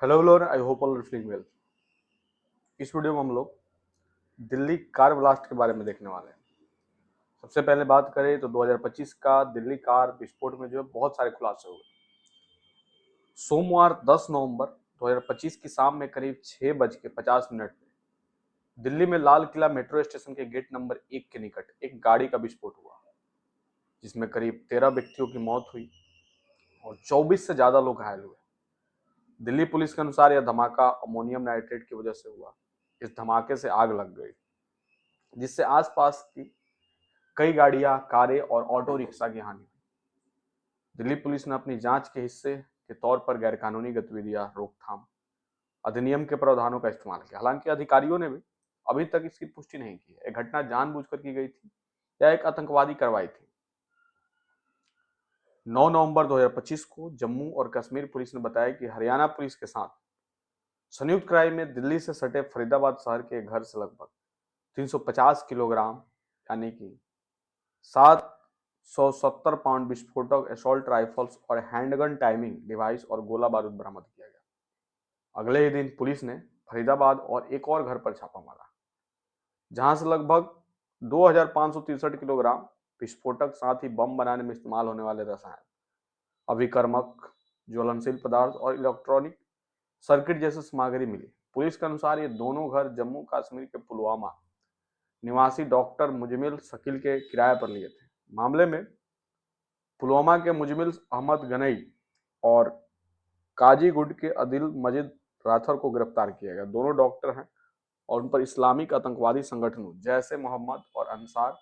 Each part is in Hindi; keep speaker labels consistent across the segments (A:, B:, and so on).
A: Hello everyone, I hope all feeling well. इस वीडियो में हम लोग दिल्ली कार ब्लास्ट के बारे में देखने वाले हैं। सबसे पहले बात करें तो 2025 का दिल्ली कार विस्फोट में जो है बहुत सारे खुलासे हुए। सोमवार 10 नवंबर 2025 की शाम में करीब 6:50 में दिल्ली में लाल किला मेट्रो स्टेशन के गेट नंबर 1 के निकट एक गाड़ी का विस्फोट हुआ, जिसमें करीब 13 व्यक्तियों की मौत हुई और 24 से ज्यादा लोग घायल हुए। दिल्ली पुलिस के अनुसार यह धमाका अमोनियम नाइट्रेट की वजह से हुआ। इस धमाके से आग लग गई, जिससे आसपास की कई गाड़ियां, कारें और ऑटो रिक्शा की हानि हुई। दिल्ली पुलिस ने अपनी जांच के हिस्से के तौर पर गैरकानूनी गतिविधियां रोकथाम अधिनियम के प्रावधानों का इस्तेमाल किया। हालांकि अधिकारियों ने भी अभी तक इसकी पुष्टि नहीं की है। घटना जानबूझकर की गई थी या एक आतंकवादी कार्रवाई थी। 9 नवंबर 2025 को जम्मू और कश्मीर पुलिस ने बताया कि हरियाणा पुलिस के साथ संयुक्त कार्रवाई में दिल्ली से सटे फरीदाबाद शहर के घर से लगभग 350 किलोग्राम यानी कि 770 पाउंड विस्फोटक, असॉल्ट राइफल्स और हैंडगन टाइमिंग डिवाइस और गोला बारूद बरामद किया गया। अगले ही दिन पुलिस ने फरीदाबाद और एक और घर पर छापा मारा, जहां से लगभग 2563 किलोग्राम विस्फोटक, साथ ही बम बनाने में इस्तेमाल होने वाले रसायन, अभिकर्मक, ज्वलनशील पदार्थ और इलेक्ट्रॉनिक सर्किट जैसी सामग्री मिली। पुलिस के अनुसार ये दोनों घर जम्मू कश्मीर के पुलवामा निवासी डॉक्टर मुजमिल शकील के किराए पर लिए थे। मामले में पुलवामा के मुजमिल अहमद गनई और काजीगुंड के अदिल मजिद राथर को गिरफ्तार किया गया। दोनों डॉक्टर हैं और उन पर इस्लामिक आतंकवादी संगठनों जैसे मोहम्मद और अंसार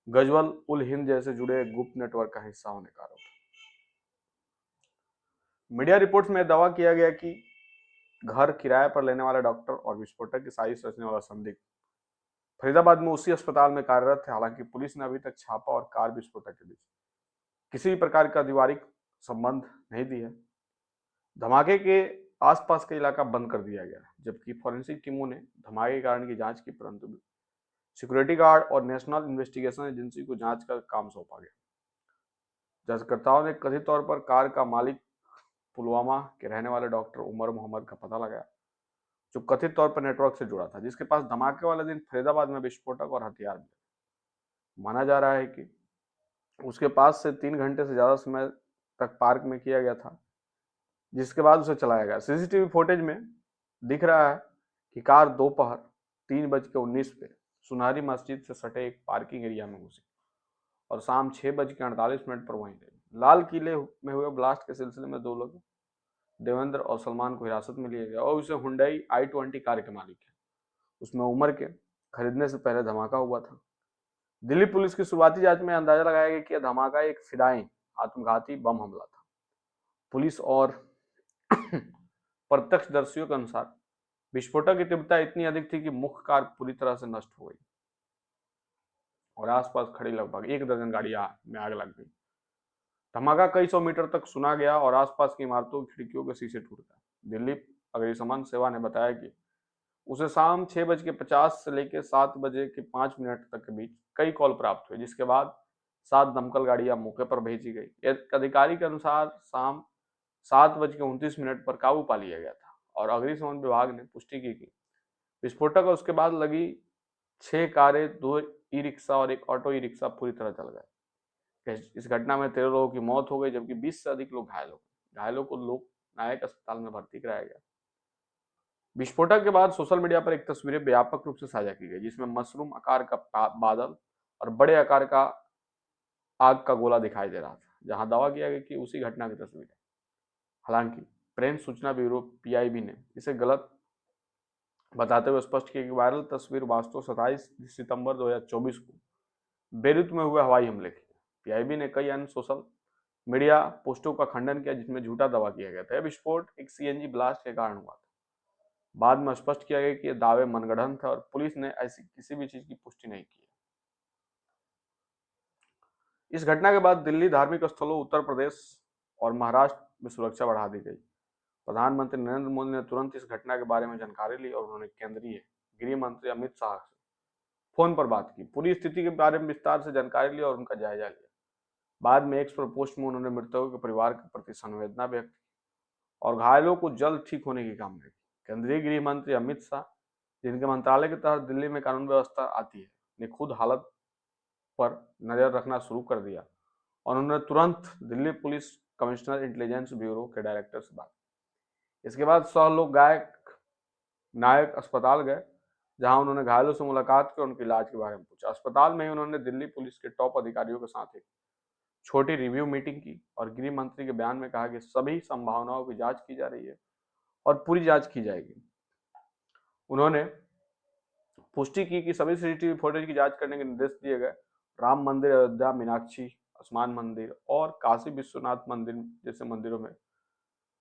A: गजवल उल हिंद जैसे जुड़े गुप्त नेटवर्क का हिस्सा होने का आरोप है। मीडिया रिपोर्ट्स में दावा किया गया कि घर किराए पर लेने वाले डॉक्टर और विस्फोटक की साजिश रचने वाला संदिग्ध फरीदाबाद में उसी अस्पताल में कार्यरत थे। हालांकि पुलिस ने अभी तक छापा और कार विस्फोटक के बीच किसी भी प्रकार का आधिकारिक संबंध नहीं दी है। धमाके के आसपास का इलाका बंद कर दिया गया, जबकि फॉरेंसिक टीमों ने धमाके के कारण की जांच की, परंतु सिक्योरिटी गार्ड और नेशनल इन्वेस्टिगेशन एजेंसी को जांच का काम सौंपा गया। जांचकर्ताओं ने कथित तौर पर कार का मालिक पुलवामा के रहने वाले डॉक्टर उमर मोहम्मद का पता लगाया, जो कथित तौर पर नेटवर्क से जुड़ा था, जिसके पास धमाके वाले दिन फरीदाबाद में विस्फोटक और हथियार मिले। माना जा रहा है कि उसके पास से 3 घंटे से ज्यादा समय तक पार्क में किया गया था, जिसके बाद उसे चलाया गया। सीसीटीवी फुटेज में दिख रहा है कि कार दोपहर 3:19 पे सुनहरी मस्जिद से सटे एक पार्किंग एरिया में घुसी और शाम 6:48 पर वहीं गई। लाल किले में हुए ब्लास्ट के सिलसिले में दो लोग, देवेंद्र और सलमान, को हिरासत में लिया गया और उसे हुंडई i20 कार के मालिक है। उसमें उमर के खरीदने से पहले धमाका हुआ था। दिल्ली पुलिस की शुरुआती जांच में अंदाजा लगाया गया कि यह धमाका एक फिदायी आत्मघाती बम हमला था। पुलिस और प्रत्यक्षदर्शियों के अनुसार विस्फोटक की तीव्रता इतनी अधिक थी कि मुख्य कार पूरी तरह से नष्ट हो गई और आसपास खड़ी लगभग 1 दर्जन गाड़ियां में आग लग गई। धमाका कई सौ मीटर तक सुना गया और आसपास की इमारतों की खिड़कियों के शीशे टूट गए। दिल्ली अग्निशमन सेवा ने बताया कि उसे शाम 6:50 से लेकर 7:05 तक के बीच कई कॉल प्राप्त हुए, जिसके बाद 7 दमकल गाड़ियां मौके पर भेजी गई। एक अधिकारी के अनुसार शाम 7:29 पर काबू पा लिया गया था और अग्निशमन विभाग ने पुष्टि की कि विस्फोटक और उसके बाद लगी 6 कारें, 2 ई रिक्शा और एक ऑटो ई रिक्शा पूरी तरह जल गए। इस घटना में 13 लोगों की मौत हो गई, जबकि 20 से अधिक लोग घायल हो गए। घायलों को लोक नायक अस्पताल में भर्ती कराया गया। विस्फोटक के बाद सोशल मीडिया पर एक तस्वीरें व्यापक रूप से साझा की गई, जिसमें मशरूम आकार का बादल और बड़े आकार का आग का गोला दिखाई दे रहा था, जहां दावा किया गया कि उसी घटना की तस्वीर है। हालांकि प्रेस सूचना ब्यूरो पीआईबी ने इसे गलत बताते हुए स्पष्ट किया कि वायरल तस्वीर वास्तव 27 सितंबर 2024 को बेरूत में हुए हवाई हमले की। पीआईबी ने कई अन्य सोशल मीडिया पोस्टों का खंडन किया, जिसमें झूठा दावा किया गया था यह विस्फोट एक सीएनजी ब्लास्ट के कारण हुआ था। बाद में स्पष्ट किया गया कि ये दावे मनगढ़ंत थे और पुलिस ने ऐसी किसी भी चीज की पुष्टि नहीं की। इस घटना के बाद दिल्ली धार्मिक स्थलों, उत्तर प्रदेश और महाराष्ट्र में सुरक्षा बढ़ा दी गई। प्रधानमंत्री नरेंद्र मोदी ने तुरंत इस घटना के बारे में जानकारी ली और उन्होंने केंद्रीय गृह मंत्री अमित शाह से फोन पर बात की। पूरी स्थिति के बारे में विस्तार से जानकारी ली और उनका जायजा लिया। बाद में एक्स पर पोस्ट में उन्होंने मृतकों के परिवार के प्रति संवेदना व्यक्त की और घायलों को जल्द ठीक होने की कामना की। केंद्रीय गृह मंत्री अमित शाह, जिनके मंत्रालय के तहत दिल्ली में कानून व्यवस्था आती है, ने खुद हालत पर नजर रखना शुरू कर दिया और उन्होंने तुरंत Delhi police commissioner intelligence bureau के डायरेक्टर से बात। इसके बाद 100 लोग नायक अस्पताल गए, जहां उन्होंने घायलों से मुलाकात की और उनके इलाज के बारे में पूछा। अस्पताल में ही उन्होंने दिल्ली पुलिस के टॉप अधिकारियों के साथ एक छोटी रिव्यू मीटिंग की और गृह मंत्री के बयान में कहा कि सभी संभावनाओं की जांच की जा रही है और पूरी जांच की जाएगी। उन्होंने पुष्टि की कि सभी सीसीटीवी फुटेज की जांच करने के निर्देश दिए गए। राम मंदिर, अयोध्या, मीनाक्षी स्नान मंदिर और काशी विश्वनाथ मंदिर जैसे मंदिरों में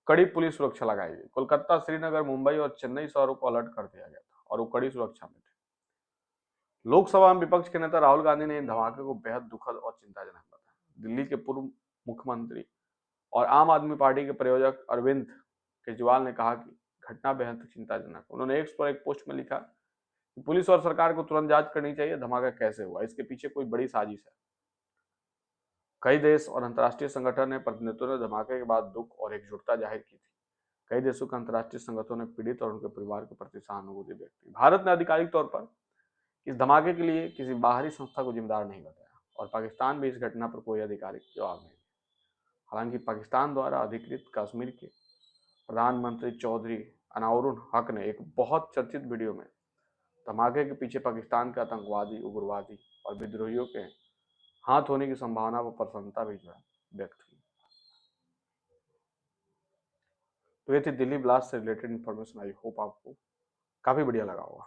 A: कड़ी पुलिस सुरक्षा लगाई गई। कोलकाता, श्रीनगर, मुंबई और चेन्नई शहरों को अलर्ट कर दिया गया था और वो कड़ी सुरक्षा में थे। लोकसभा में विपक्ष के नेता राहुल गांधी ने इन धमाके को बेहद दुखद और चिंताजनक बताया। दिल्ली के पूर्व मुख्यमंत्री और आम आदमी पार्टी के प्रयोजक अरविंद केजरीवाल ने कहा कि घटना बेहद चिंताजनक। उन्होंने एक्स पर एक पोस्ट में लिखा कि पुलिस और सरकार को तुरंत जांच करनी चाहिए, धमाका कैसे हुआ, इसके पीछे कोई बड़ी साजिश है। कई देश और अंतर्राष्ट्रीय संगठन ने प्रतिनिधित्वों ने धमाके के बाद दुख और एकजुटता जाहिर की थी। कई देशों के अंतर्राष्ट्रीय संगठनों ने पीड़ित और उनके परिवार के प्रति सहानुभूति व्यक्त की। भारत ने आधिकारिक तौर पर इस धमाके के लिए किसी बाहरी संस्था को जिम्मेदार नहीं बताया और पाकिस्तान भी इस घटना पर कोई आधिकारिक जवाब नहीं दिया। हालांकि पाकिस्तान द्वारा अधिकृत कश्मीर के प्रधानमंत्री चौधरी अनाउरुल हक ने एक बहुत चर्चित वीडियो में धमाके के पीछे पाकिस्तान के आतंकवादी, उग्रवादी और विद्रोहियों के हाथ होने की संभावना पर प्रसन्नता भी व्यक्त की। तो ये थी दिल्ली ब्लास्ट से रिलेटेड इन्फॉर्मेशन। आई होप आपको काफी बढ़िया लगा होगा।